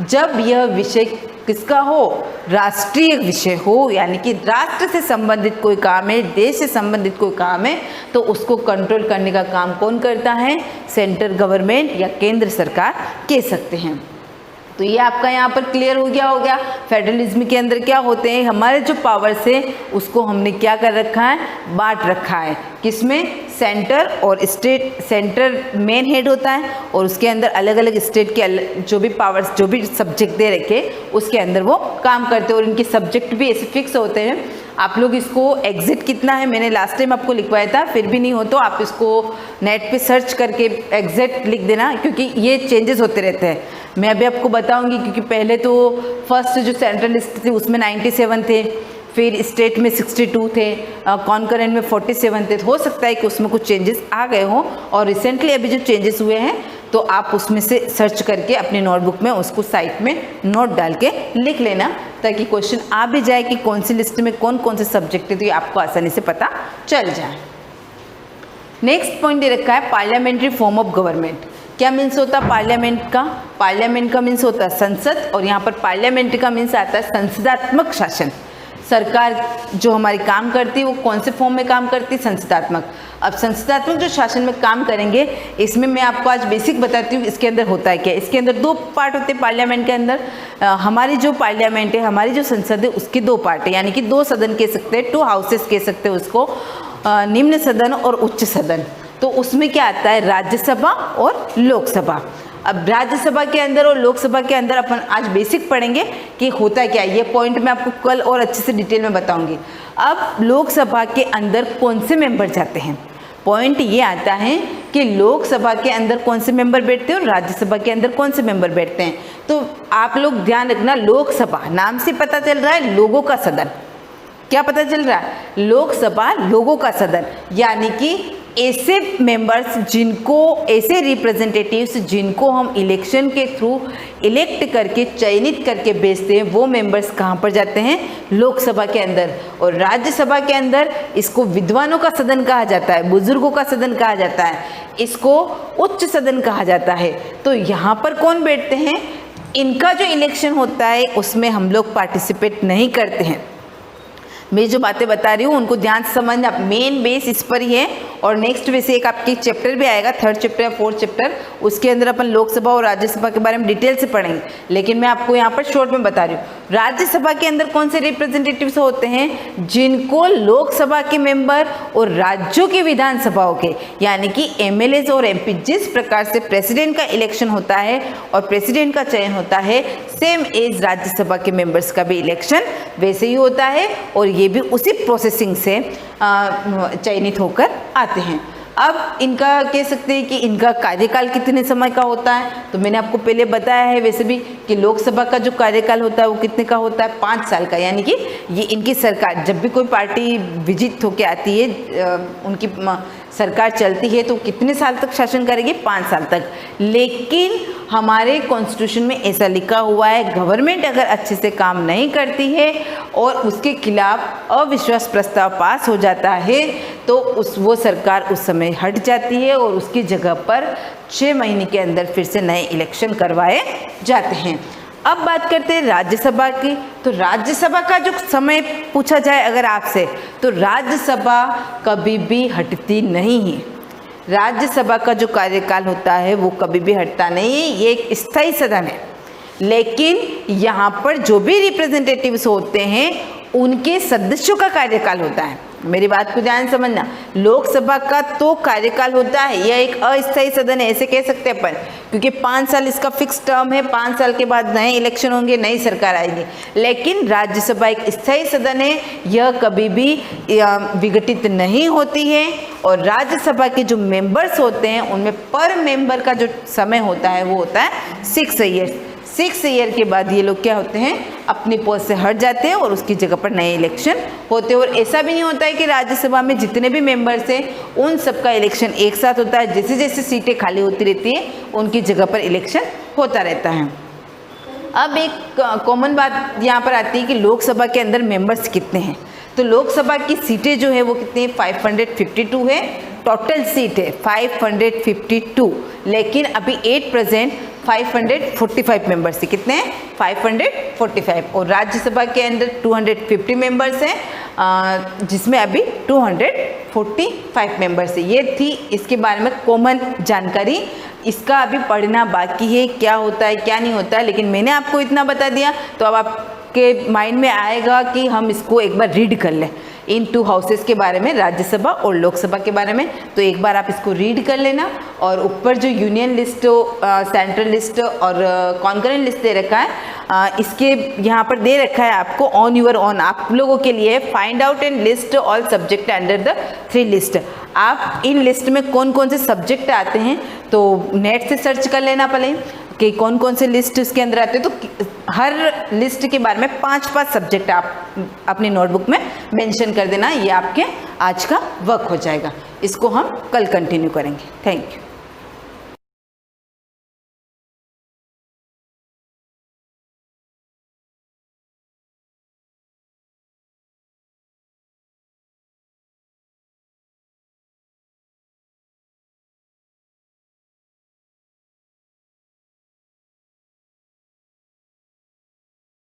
Speaker 4: जब यह विषय किसका हो, राष्ट्रीय विषय हो, यानी कि राष्ट्र से संबंधित कोई काम है, देश से संबंधित कोई काम है, तो उसको कंट्रोल करने का काम कौन करता है, सेंट्रल गवर्नमेंट या केंद्र सरकार कह सकते हैं। तो ये आपका यहाँ पर क्लियर हो गया। फेडरलिज्म के अंदर क्या होते हैं, हमारे जो पावर्स है उसको हमने क्या कर रखा है, बांट रखा है, किसमें, सेंटर और स्टेट। सेंटर मेन हेड होता है और उसके अंदर अलग अलग स्टेट के जो भी पावर्स, जो भी सब्जेक्ट दे रखे उसके अंदर वो काम करते हैं, और इनके सब्जेक्ट भी ऐसे फिक्स होते हैं। आप लोग इसको एग्जिट कितना है मैंने लास्ट टाइम आपको लिखवाया था, फिर भी नहीं हो तो आप इसको नेट पे सर्च करके एग्जिट लिख देना, क्योंकि ये चेंजेस होते रहते हैं। मैं अभी आपको बताऊंगी, क्योंकि पहले तो फर्स्ट जो सेंट्रल लिस्ट थी उसमें 97 थे, फिर स्टेट में 62 थे, कॉन्करेंट में 47 थे। हो सकता है कि उसमें कुछ चेंजेस आ गए हों, और रिसेंटली अभी जो चेंजेस हुए हैं तो आप उसमें से सर्च करके अपनी नोटबुक में उसको साइड में नोट डाल के लिख लेना, ताकि क्वेश्चन आ भी जाए कि कौन सी लिस्ट में कौन कौन से सब्जेक्ट है, तो ये आपको आसानी से पता चल जाए। नेक्स्ट पॉइंट दे रखा है पार्लियामेंट्री फॉर्म ऑफ गवर्नमेंट। क्या मीन्स होता है पार्लियामेंट का? पार्लियामेंट का मीन्स होता है संसद, और यहाँ पर पार्लियामेंट्री का मीन्स आता है संसदात्मक शासन। सरकार जो हमारी काम करती है वो कौन से फॉर्म में काम करती है? संसदात्मक। अब संसदात्मक जो शासन में काम करेंगे, इसमें मैं आपको आज बेसिक बताती हूँ इसके अंदर होता है क्या। इसके अंदर दो पार्ट होते हैं पार्लियामेंट के अंदर। हमारी जो पार्लियामेंट है, हमारी जो संसद है, उसके दो पार्ट है, यानी कि दो सदन कह सकते हैं, 2 हाउसेस कह सकते हैं उसको, निम्न सदन और उच्च सदन। तो उसमें क्या आता है? राज्यसभा और लोकसभा। अब राज्यसभा के अंदर और लोकसभा के अंदर अपन आज बेसिक पढ़ेंगे कि होता क्या है। ये पॉइंट मैं आपको कल और अच्छे से डिटेल में बताऊंगी। अब लोकसभा के अंदर कौन से मेंबर जाते हैं, पॉइंट ये आता है कि लोकसभा के अंदर कौन से मेंबर बैठते हैं और राज्यसभा के अंदर कौन से मेंबर बैठते हैं। तो आप लोग ध्यान रखना, लोकसभा नाम से पता चल रहा है लोगों का सदन। क्या पता चल रहा है? लोकसभा लोगों का सदन, यानी कि ऐसे मेंबर्स जिनको, ऐसे रिप्रेजेंटेटिव्स जिनको हम इलेक्शन के थ्रू इलेक्ट करके चयनित करके भेजते हैं, वो मेंबर्स कहाँ पर जाते हैं? लोकसभा के अंदर। और राज्यसभा के अंदर इसको विद्वानों का सदन कहा जाता है, बुजुर्गों का सदन कहा जाता है, इसको उच्च सदन कहा जाता है। तो यहाँ पर कौन बैठते हैं? इनका जो इलेक्शन होता है उसमें हम लोग पार्टिसिपेट नहीं करते हैं। मैं जो बातें बता रही हूँ उनको ध्यान से समझना, मेन बेस इस पर ही है। और नेक्स्ट वैसे एक आपकी चैप्टर भी आएगा, 3rd चैप्टर या 4th चैप्टर, उसके अंदर अपन लोकसभा और राज्यसभा के बारे में डिटेल से पढ़ेंगे, लेकिन मैं आपको यहाँ पर शॉर्ट में बता रही हूँ। राज्यसभा के अंदर कौन से रिप्रेजेंटेटिव्स होते हैं? जिनको लोकसभा के मेंबर और राज्यों की विधानसभाओं के, यानी कि MLAs और MP, जिस प्रकार से प्रेसिडेंट का इलेक्शन होता है और प्रेसिडेंट का चयन होता है, सेम एज राज्यसभा के मेंबर्स का भी इलेक्शन वैसे ही होता है, और ये भी उसी प्रोसेसिंग से चयनित होकर आते हैं। अब इनका कह सकते हैं कि इनका कार्यकाल कितने समय का होता है, तो मैंने आपको पहले बताया है वैसे भी कि लोकसभा का जो कार्यकाल होता है वो कितने का होता है? 5 साल का। यानी कि ये इनकी सरकार, जब भी कोई पार्टी विजित होकर आती है, उनकी सरकार चलती है, तो कितने साल तक शासन करेगी? 5 साल तक। लेकिन हमारे कॉन्स्टिट्यूशन में ऐसा लिखा हुआ है, गवर्नमेंट अगर अच्छे से काम नहीं करती है और उसके खिलाफ अविश्वास प्रस्ताव पास हो जाता है, तो वो सरकार उस समय हट जाती है और उसकी जगह पर 6 महीने के अंदर फिर से नए इलेक्शन करवाए जाते हैं। अब बात करते हैं राज्यसभा की। तो राज्यसभा का जो समय पूछा जाए अगर आपसे, तो राज्यसभा कभी भी हटती नहीं है। राज्यसभा का जो कार्यकाल होता है वो कभी भी हटता नहीं है, ये एक स्थायी सदन है। लेकिन यहाँ पर जो भी रिप्रेजेंटेटिव्स होते हैं उनके सदस्यों का कार्यकाल होता है। मेरी बात को ध्यान समझना, लोकसभा का तो कार्यकाल होता है, यह एक अस्थायी सदन है ऐसे कह सकते हैं अपन, क्योंकि 5 साल इसका फिक्स टर्म है, 5 साल के बाद नए इलेक्शन होंगे, नई सरकार आएगी। लेकिन राज्यसभा एक स्थायी सदन है, यह कभी भी विघटित नहीं होती है। और राज्यसभा के जो मेंबर्स होते हैं उनमें पर मेंबर का जो समय होता है वो होता है 6 ईयर्स। 6 ईयर के बाद ये लोग क्या होते हैं? अपनी पोस्ट से हट जाते हैं और उसकी जगह पर नए इलेक्शन होते हैं। और ऐसा भी नहीं होता है कि राज्यसभा में जितने भी मेंबर्स हैं उन सबका इलेक्शन एक साथ होता है। जैसे जैसे सीटें खाली होती रहती है उनकी जगह पर इलेक्शन होता रहता है। अब एक कॉमन बात यहाँ पर आती है कि लोकसभा के अंदर मेंबर्स कितने हैं। तो लोकसभा की सीटें जो है वो कितनी है? 552 है, टोटल सीट है 552। लेकिन अभी एट प्रेजेंट 545 मेंबर्स है। कितने हैं? 545। और राज्यसभा के अंदर 250 मेंबर्स हैं, जिसमें अभी 245 मेंबर्स है। ये थी इसके बारे में कॉमन जानकारी। इसका अभी पढ़ना बाकी है, क्या होता है क्या नहीं होता है, लेकिन मैंने आपको इतना बता दिया तो अब आपके माइंड में आएगा कि हम इसको एक बार रीड कर लें, इन 2 हाउसेस के बारे में, राज्यसभा और लोकसभा के बारे में। तो एक बार आप इसको रीड कर लेना। और ऊपर जो यूनियन लिस्ट, सेंट्रल लिस्ट और कॉन्करेंट लिस्ट दे रखा है, इसके यहाँ पर दे रखा है आपको ऑन यूर ऑन, आप लोगों के लिए find out and list all subject under the 3 list. आप इन लिस्ट में कौन कौन से सब्जेक्ट आते हैं तो नेट से सर्च कर लेना पड़े कि कौन कौन से लिस्ट उसके अंदर आते हैं। तो हर लिस्ट के बारे में 5-5 सब्जेक्ट आप अपनी नोटबुक में मेंशन कर देना, ये आपके आज का वर्क हो जाएगा। इसको हम कल कंटिन्यू करेंगे। Thank you.